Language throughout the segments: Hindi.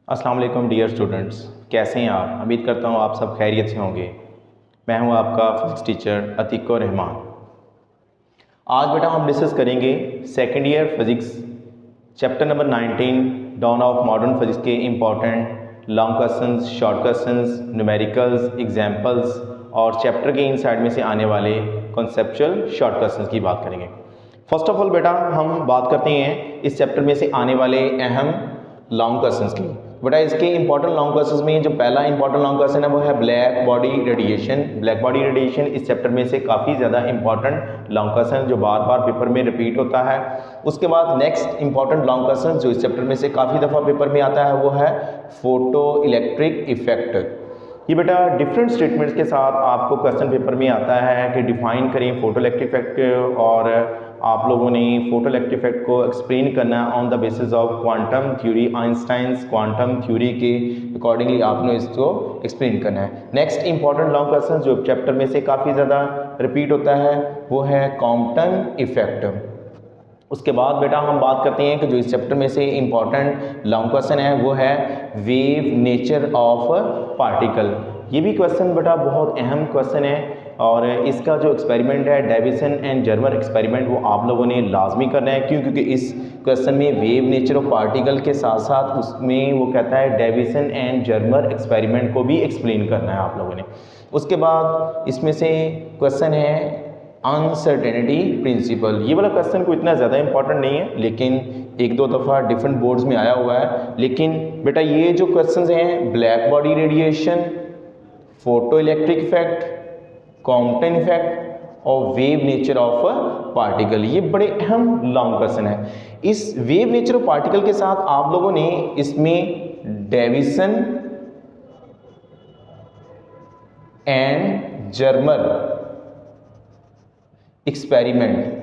अस्सलाम वालेकुम डियर स्टूडेंट्स, कैसे हैं आप। उम्मीद करता हूँ आप सब खैरियत से होंगे। मैं हूँ आपका फिजिक्स टीचर अतीक रहमान। आज बेटा हम डिस्कस करेंगे second year physics chapter number 19 dawn of modern physics के important long questions, short questions, numericals, examples और चैप्टर के इनसाइड में से आने वाले कॉन्सेप्चुअल शॉर्ट क्वेश्चंस की बात करेंगे। फर्स्ट ऑफ ऑल बेटा हम बात करते हैं इस चैप्टर में से आने वाले अहम लॉन्ग क्वेश्चंस की। बेटा इसके इंपॉर्टेंट लॉन्ग क्वेश्चंस में जो पहला इंपॉर्टेंट लॉन्ग क्वेश्चन है वो है black body radiation. Black body radiation इस चैप्टर में से काफ़ी ज़्यादा इंपॉर्टेंट लॉन्ग क्वेश्चन जो बार बार पेपर में रिपीट होता है। उसके बाद नेक्स्ट इंपॉर्टेंट लॉन्ग क्वेश्चन जो इस चैप्टर में से काफ़ी दफ़ा पेपर में आता है वो है फोटो इलेक्ट्रिक इफेक्ट। ये बेटा डिफरेंट स्टेटमेंट्स के साथ आपको क्वेश्चन पेपर में आता है कि डिफाइन करें फोटो इलेक्ट्रिक इफेक्ट, और आप लोगों ने फोटो इलेक्ट्रिक इफेक्ट को एक्सप्लेन करना है on the basis of quantum theory, Einstein's quantum theory के अकॉर्डिंगली आपने इसको एक्सप्लेन करना है। नेक्स्ट इंपॉर्टेंट लॉन्ग क्वेश्चन जो चैप्टर में से काफ़ी ज़्यादा रिपीट होता है वो है कॉम्पटन इफेक्ट। उसके बाद बेटा हम बात करते हैं कि जो इस चैप्टर में से इंपॉर्टेंट लॉन्ग क्वेश्चन है वो है वेव नेचर ऑफ पार्टिकल। ये भी क्वेश्चन बेटा बहुत अहम क्वेश्चन है और इसका जो एक्सपेरिमेंट है डेविसन एंड जर्मर एक्सपेरिमेंट वो आप लोगों ने लाजमी करना है। क्यों? क्योंकि इस क्वेश्चन में वेव नेचर ऑफ पार्टिकल के साथ साथ उसमें वो कहता है डेविसन एंड जर्मर एक्सपेरिमेंट को भी एक्सप्लेन करना है आप लोगों ने। उसके बाद इसमें से क्वेश्चन है अनसर्टेनिटी प्रिंसिपल। ये वाला क्वेश्चन को इतना ज़्यादा इंपॉर्टेंट नहीं है लेकिन एक दो दफ़ा डिफरेंट बोर्ड्स में आया हुआ है। लेकिन बेटा ये जो क्वेश्चंस हैं black body radiation, photo electric effect, Compton effect और वेव नेचर ऑफ पार्टिकल, ये बड़े अहम लॉन्ग क्वेश्चन है। इस वेव नेचर ऑफ पार्टिकल के साथ आप लोगों ने इसमें डेविसन एंड जर्मर एक्सपेरिमेंट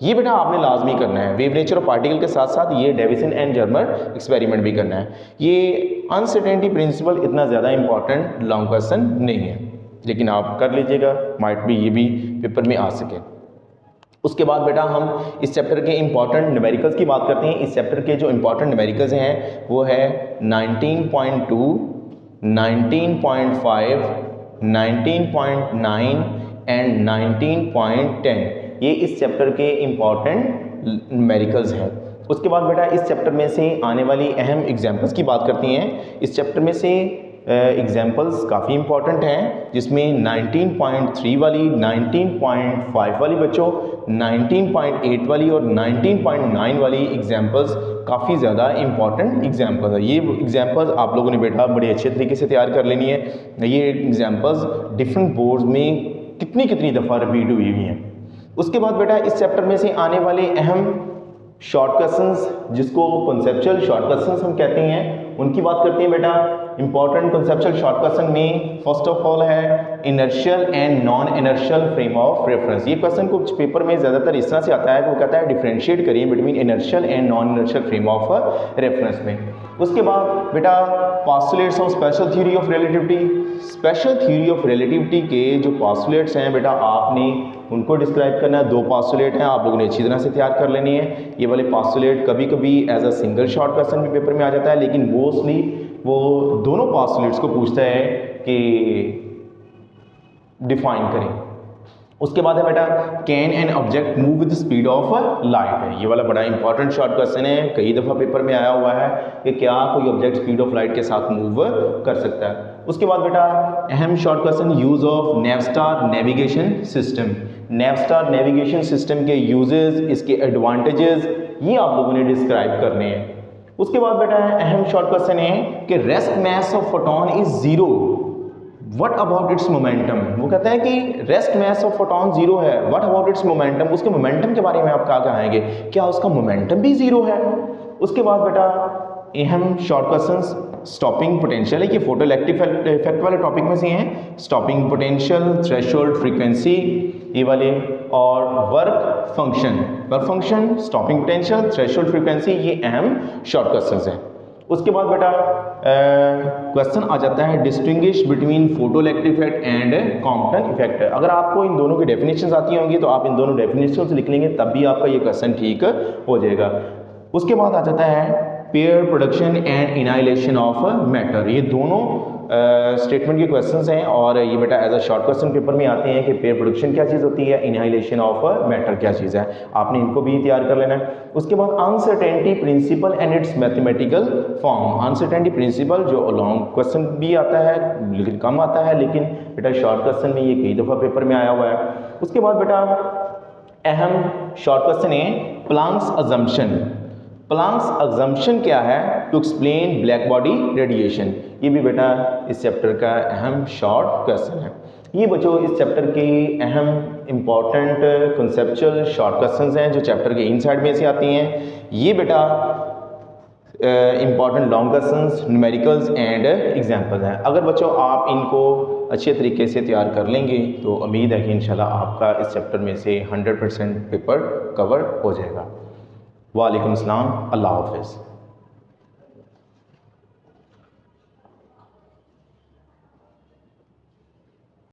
ये बेटा आपने लाजमी करना है। वेव नेचर ऑफ पार्टिकल के साथ साथ ये डेविसन एंड जर्मर एक्सपेरिमेंट भी करना है। ये अनसर्टेनिटी प्रिंसिपल इतना ज़्यादा इंपॉर्टेंट लॉन्ग क्वेश्चन नहीं है लेकिन आप कर लीजिएगा, माइट भी ये भी पेपर में आ सके। उसके बाद बेटा हम इस चैप्टर के इंपॉर्टेंट न्यूमेरिकल्स की बात करते हैं। इस चैप्टर के जो इंपॉर्टेंट न्यूमेरिकल्स हैं वो है 19.2, 19.5, 19.9 एंड 19.10। ये इस चैप्टर के इंपॉर्टेंट न्यूमेरिकल्स हैं। उसके बाद बेटा इस चैप्टर में से आने वाली अहम एग्जांपल्स की बात करती हैं। इस चैप्टर में से एग्जांपल्स काफ़ी इंपॉर्टेंट हैं जिसमें 19.3 वाली, 19.5 वाली बच्चों, 19.8 वाली और 19.9 वाली एग्जांपल्स काफ़ी ज़्यादा इंपॉर्टेंट एग्जांपल्स है। ये एग्जांपल्स आप लोगों ने बेटा बड़े अच्छे तरीके से तैयार कर लेनी है। ये एग्जांपल्स डिफरेंट बोर्ड्स में कितनी दफ़ा रिपीट हुई हैं। उसके बाद बेटा इस चैप्टर में से आने वाले अहम शॉर्ट क्वेश्चंस जिसको कॉन्सेप्चुअल शॉर्ट क्वेश्चंस हम कहते हैं उनकी बात करते हैं बेटा। इंपॉर्टेंट कॉन्सेप्चुअल शॉर्ट क्वेश्चन में फर्स्ट ऑफ ऑल है inertial and non inertial frame of reference. ये क्वेश्चन कुछ पेपर में ज़्यादातर इस तरह से आता है कि वो कहता है डिफरेंशिएट करिए between inertial and non inertial frame of reference में। उसके बाद बेटा postulates of special theory of relativity. Special theory of relativity के जो पोस्टुलेट्स हैं बेटा आपने उनको डिस्क्राइब करना है। 2 पोस्टुलेट हैं, आप लोगों ने अच्छी तरह से तैयार कर लेनी है। ये वाले पोस्टुलेट कभी कभी as a single short question भी पेपर में आ जाता है लेकिन मोस्टली वो दोनों पोस्टुलेट्स को पूछता है कि डिफाइन करें। उसके बाद है बेटा can an object move with speed of light है। ये वाला बड़ा इंपॉर्टेंट शॉर्ट क्वेश्चन है, कई दफ़ा पेपर में आया हुआ है कि क्या कोई ऑब्जेक्ट स्पीड ऑफ लाइट के साथ मूव कर सकता है। उसके बाद बेटा अहम short question use of Navstar navigation system. Navstar navigation system के यूजेस, इसके एडवांटेजेस ये आप लोगों ने डिस्क्राइब करने हैं। उसके बाद बेटा अहम शॉर्ट क्वेश्चन है कि rest mass of photon is zero, what about it's momentum. वो कहता है कि rest mass of photon zero है, व्हाट अबाउट इट्स मोमेंटम। उसके मोमेंटम के बारे में आप क्या कहेंगे, क्या उसका मोमेंटम भी जीरो है। उसके बाद बेटा अहम शॉर्ट क्वेश्चंस स्टॉपिंग पोटेंशियल है, ये फोटो इलेक्ट्रिक इफेक्ट वाले टॉपिक में से हैं। स्टॉपिंग पोटेंशियल, थ्रेशोल्ड फ्रीक्वेंसी ये वाले, और work function, stopping potential, threshold frequency, ये अहम शॉर्ट क्वेश्चंस हैं। उसके बाद बेटा क्वेश्चन आ जाता है distinguish between photo electric effect and Compton effect. अगर आपको इन दोनों की डेफिनेशंस आती होंगी तो आप इन दोनों डेफिनेशंस लिख लेंगे तब भी आपका ये क्वेश्चन ठीक हो जाएगा। उसके बाद आ जाता है pair production and annihilation of matter. ये दोनों स्टेटमेंट के क्वेश्चंस हैं और ये बेटा as a short question paper में आते हैं कि पेयर प्रोडक्शन क्या चीज़ होती है, इनाइलेशन ऑफ मैटर क्या चीज़ है। आपने इनको भी तैयार कर लेना है। उसके बाद uncertainty principle and it's mathematical form. Uncertainty principle जो लॉन्ग क्वेश्चन भी आता है लेकिन कम आता है, लेकिन बेटा शॉर्ट क्वेश्चन में ये कई दफ़ा पेपर में आया हुआ है। उसके बाद बेटा अहम शॉर्ट क्वेश्चन है प्लांक्स अजम्पशन। प्लांक्स अजम्पशन क्या है? To explain black body radiation. ये भी बेटा इस चैप्टर का अहम शॉर्ट क्वेश्चन है। ये बच्चों इस चैप्टर के अहम इम्पॉर्टेंट कंसेप्चुअल शॉर्ट क्वेश्चंस हैं जो चैप्टर के इनसाइड में से आती हैं। ये बेटा important long questions, numericals and example हैं। अगर बच्चों आप इनको अच्छे तरीके से तैयार कर लेंगे तो उम्मीद है कि इंशाल्लाह आपका इस चैप्टर में से 100% पेपर कवर हो जाएगा। वालेकुम अस्सलाम, अल्लाह हाफ़िज़।